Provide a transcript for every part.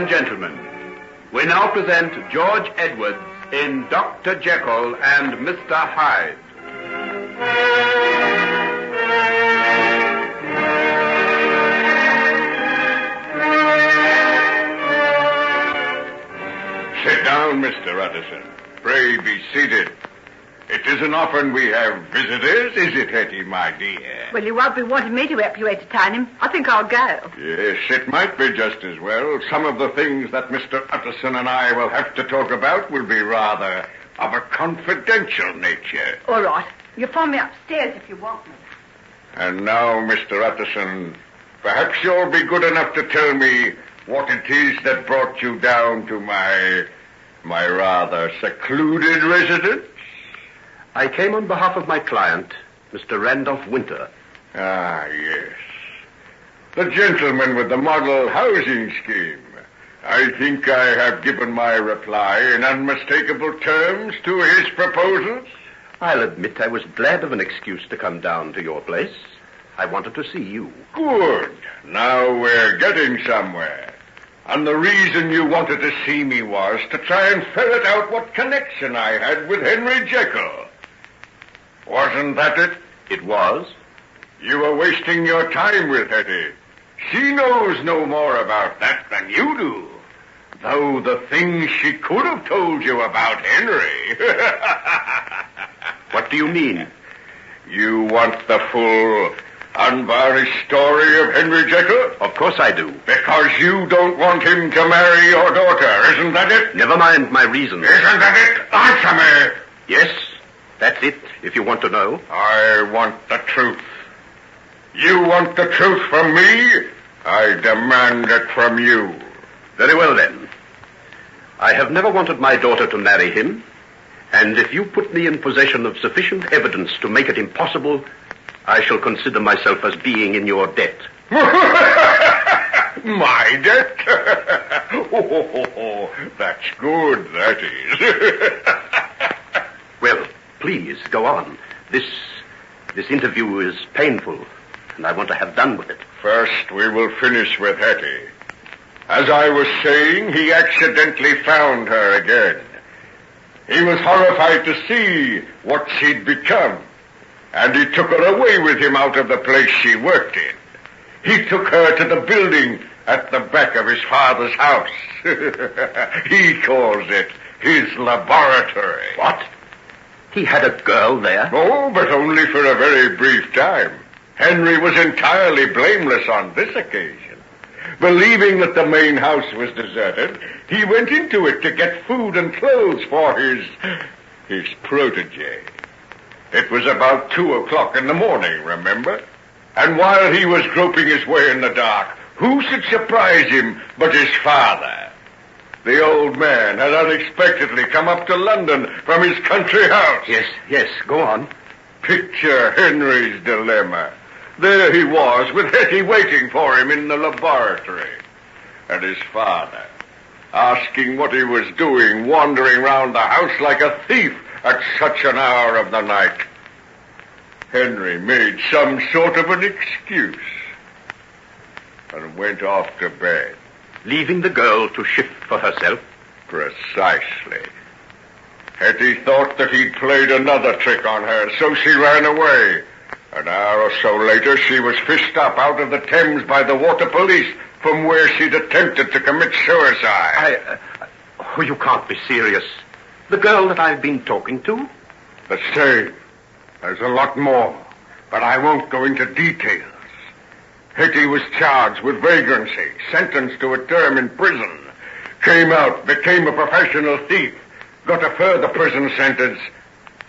and gentlemen, we now present George Edwards in Dr. Jekyll and Mr. Hyde. Sit down, Mr. Utterson. Pray be seated. It isn't often we have visitors, is it, Hetty, my dear? Well, you won't be wanting me to help you entertain him. I think I'll go. Yes, it might be just as well. Some of the things that Mr. Utterson and I will have to talk about will be rather of a confidential nature. All right. You'll find me upstairs if you want me. And now, Mr. Utterson, perhaps you'll be good enough to tell me what it is that brought you down to my rather secluded residence? I came on behalf of my client, Mr. Randolph Winter. Ah, yes. The gentleman with the model housing scheme. I think I have given my reply in unmistakable terms to his proposals. I'll admit I was glad of an excuse to come down to your place. I wanted to see you. Good. Now we're getting somewhere. And the reason you wanted to see me was to try and ferret out what connection I had with Henry Jekyll. Wasn't that it? It was. You were wasting your time with Hetty. She knows no more about that than you do. Though the things she could have told you about Henry. What do you mean? You want the full, unvarnished story of Henry Jekyll? Of course I do. Because you don't want him to marry your daughter, isn't that it? Never mind my reasons. Isn't that it? Answer me! Yes, that's it, if you want to know. I want the truth. You want the truth from me? I demand it from you. Very well, then. I have never wanted my daughter to marry him, and if you put me in possession of sufficient evidence to make it impossible, I shall consider myself as being in your debt. My debt? Oh, that's good, that is. Well, please, go on. This interview is painful, and I want to have done with it. First, we will finish with Hetty. As I was saying, he accidentally found her again. He was horrified to see what she'd become, and he took her away with him out of the place she worked in. He took her to the building at the back of his father's house. He calls it his laboratory. What? He had a girl there? Oh, but only for a very brief time. Henry was entirely blameless on this occasion. Believing that the main house was deserted, he went into it to get food and clothes for his protege. It was about 2:00 in the morning, remember? And while he was groping his way in the dark, who should surprise him but his father? The old man had unexpectedly come up to London from his country house. Yes, go on. Picture Henry's dilemma. There he was, with Hetty waiting for him in the laboratory. And his father, asking what he was doing, wandering round the house like a thief at such an hour of the night. Henry made some sort of an excuse and went off to bed. Leaving the girl to shift for herself? Precisely. Hetty thought that he'd played another trick on her, so she ran away. An hour or so later, she was fished up out of the Thames by the water police from where she'd attempted to commit suicide. Oh, you can't be serious. The girl that I've been talking to? The same. There's a lot more, but I won't go into details. Hetty was charged with vagrancy, sentenced to a term in prison, came out, became a professional thief, got a further prison sentence,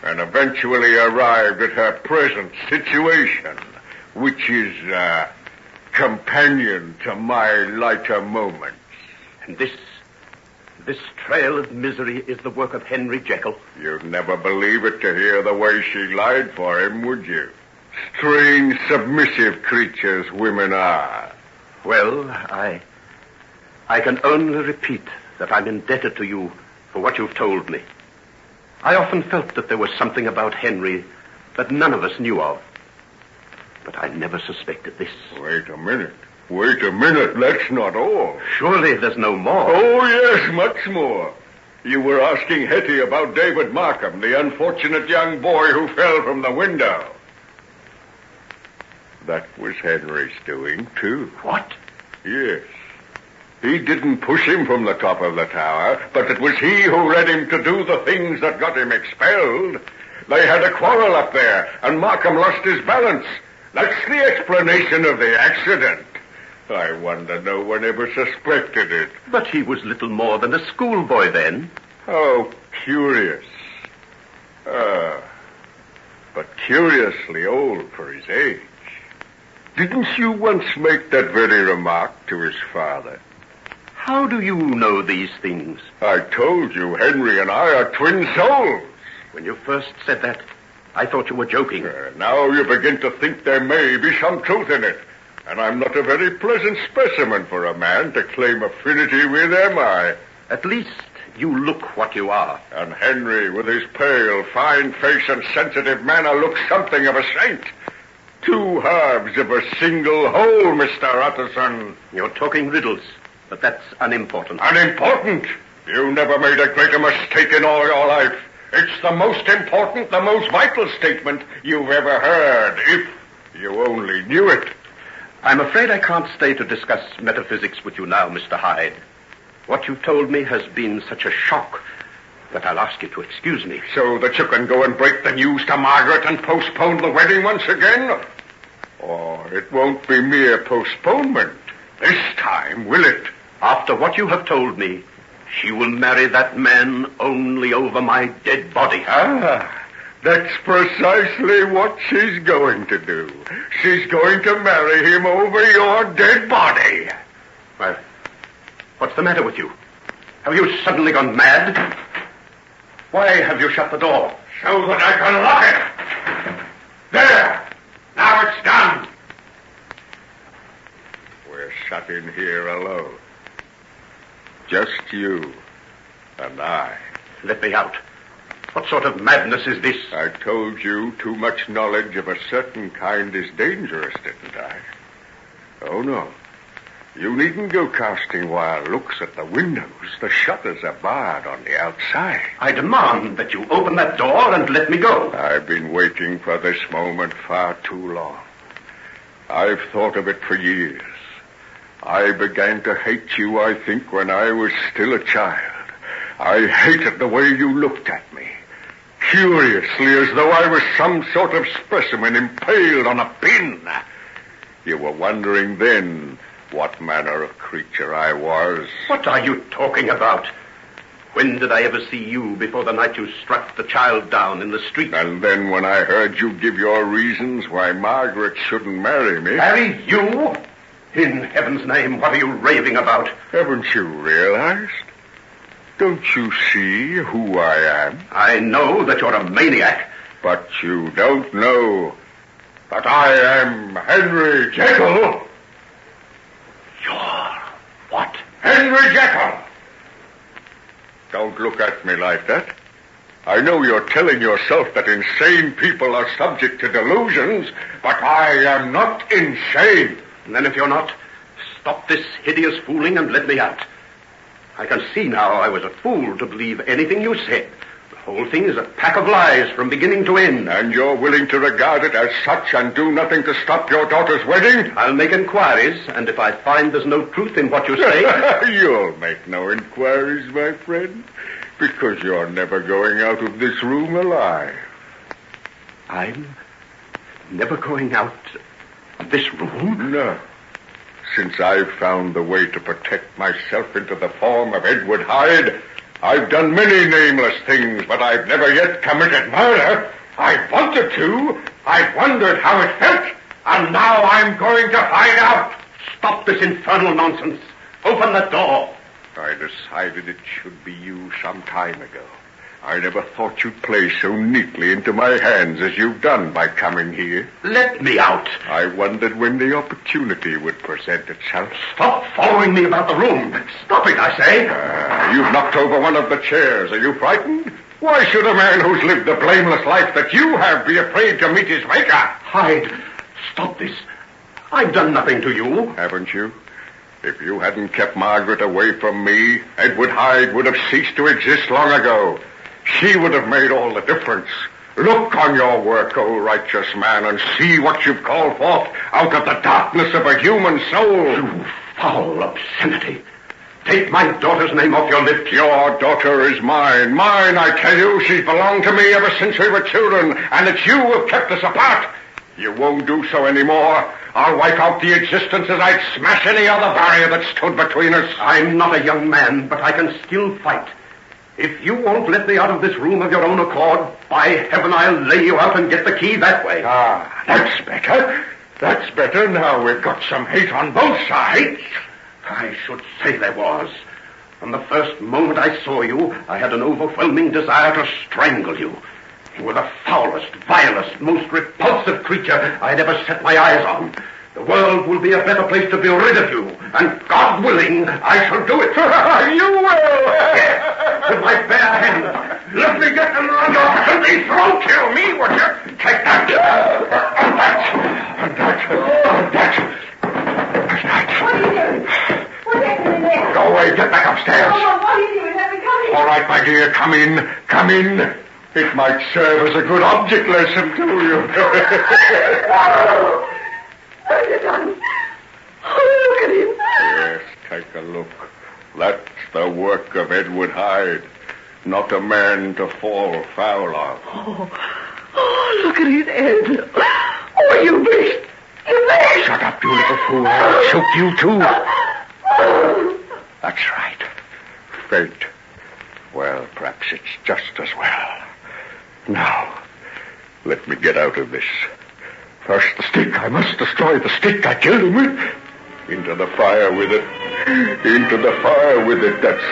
and eventually arrived at her present situation, which is a companion to my lighter moments. And this trail of misery is the work of Henry Jekyll? You'd never believe it to hear the way she lied for him, would you? Strange, submissive creatures women are. Well, I can only repeat that I'm indebted to you for what you've told me. I often felt that there was something about Henry that none of us knew of. But I never suspected this. Wait a minute. Wait a minute, that's not all. Surely there's no more. Oh, yes, much more. You were asking Hetty about David Markham, the unfortunate young boy who fell from the window. That was Henry's doing, too. What? Yes. He didn't push him from the top of the tower, but it was he who led him to do the things that got him expelled. They had a quarrel up there, and Markham lost his balance. That's the explanation of the accident. I wonder no one ever suspected it. But he was little more than a schoolboy then. How curious. But curiously old for his age. Didn't you once make that very remark to his father? How do you know these things? I told you Henry and I are twin souls. When you first said that, I thought you were joking. Now you begin to think there may be some truth in it. And I'm not a very pleasant specimen for a man to claim affinity with, am I? At least you look what you are. And Henry, with his pale, fine face and sensitive manner, looks something of a saint. Two halves of a single whole, Mr. Utterson. You're talking riddles, but that's unimportant. Unimportant? You never made a greater mistake in all your life. It's the most important, the most vital statement you've ever heard, if you only knew it. I'm afraid I can't stay to discuss metaphysics with you now, Mr. Hyde. What you've told me has been such a shock that I'll ask you to excuse me. So that you can go and break the news to Margaret and postpone the wedding once again? Oh, it won't be mere postponement. This time, will it? After what you have told me, she will marry that man only over my dead body. That's precisely what she's going to do. She's going to marry him over your dead body. Well, what's the matter with you? Have you suddenly gone mad? Why have you shut the door? So that I can lock it. There! Now it's done. We're shut in here alone. Just you and I. Let me out. What sort of madness is this? I told you too much knowledge of a certain kind is dangerous, didn't I? Oh, no. You needn't go casting wild looks at the windows. The shutters are barred on the outside. I demand that you open that door and let me go. I've been waiting for this moment far too long. I've thought of it for years. I began to hate you, I think, when I was still a child. I hated the way you looked at me. Curiously, as though I was some sort of specimen impaled on a pin. You were wondering then what manner of creature I was. What are you talking about? When did I ever see you before the night you struck the child down in the street? And then when I heard you give your reasons why Margaret shouldn't marry me... Marry you? In heaven's name, what are you raving about? Haven't you realized? Don't you see who I am? I know that you're a maniac. But you don't know that I am Henry Jekyll. You're what? Henry Jekyll! Don't look at me like that. I know you're telling yourself that insane people are subject to delusions, but I am not insane. And then if you're not, stop this hideous fooling and let me out. I can see now I was a fool to believe anything you said. The whole thing is a pack of lies from beginning to end. And you're willing to regard it as such and do nothing to stop your daughter's wedding? I'll make inquiries, and if I find there's no truth in what you say... You'll make no inquiries, my friend, because you're never going out of this room alive. I'm never going out of this room? No. Since I've found the way to protect myself into the form of Edward Hyde, I've done many nameless things, but I've never yet committed murder. I've wanted to. I've wondered how it felt, and now I'm going to find out. Stop this infernal nonsense. Open the door. I decided it should be you some time ago. I never thought you'd play so neatly into my hands as you've done by coming here. Let me out. I wondered when the opportunity would present itself. Stop following me about the room. Stop it, I say. You've knocked over one of the chairs. Are you frightened? Why should a man who's lived the blameless life that you have be afraid to meet his maker? Hyde, stop this. I've done nothing to you. Haven't you? If you hadn't kept Margaret away from me, Edward Hyde would have ceased to exist long ago. She would have made all the difference. Look on your work, O righteous man, and see what you've called forth out of the darkness of a human soul. You foul obscenity. Take my daughter's name off your lips. Your daughter is mine. Mine, I tell you. She's belonged to me ever since we were children, and it's you who've kept us apart. You won't do so anymore. I'll wipe out the existence as I'd smash any other barrier that stood between us. I'm not a young man, but I can still fight. If you won't let me out of this room of your own accord, by heaven, I'll lay you out and get the key that way. Ah, that's better. That's better. Now we've got some hate on both sides. I should say there was. From the first moment I saw you, I had an overwhelming desire to strangle you. You were the foulest, vilest, most repulsive creature I'd ever set my eyes on. The world will be a better place to be rid of you, and God willing, I shall do it. You will! Yes, with my bare hands. Let me get them around your filthy throat. Kill me, would you? Take that. And that. What are you doing? What's happening there? Go away. Get back upstairs. Oh, what are you doing? Let me come in. All right, my dear. Come in. Come in. It might serve as a good object lesson to you. What have you done? Oh, look at him. Yes, take a look. That's the work of Edward Hyde. Not a man to fall foul of. Oh, look at his head. Oh, you beast. You beast. Shut up, you little fool. I'll choke you, too. That's right. Fate. Well, perhaps it's just as well. Now, let me get out of this. First the stick. I must destroy the stick I killed him with. Into the fire with it. Into the fire with it. That's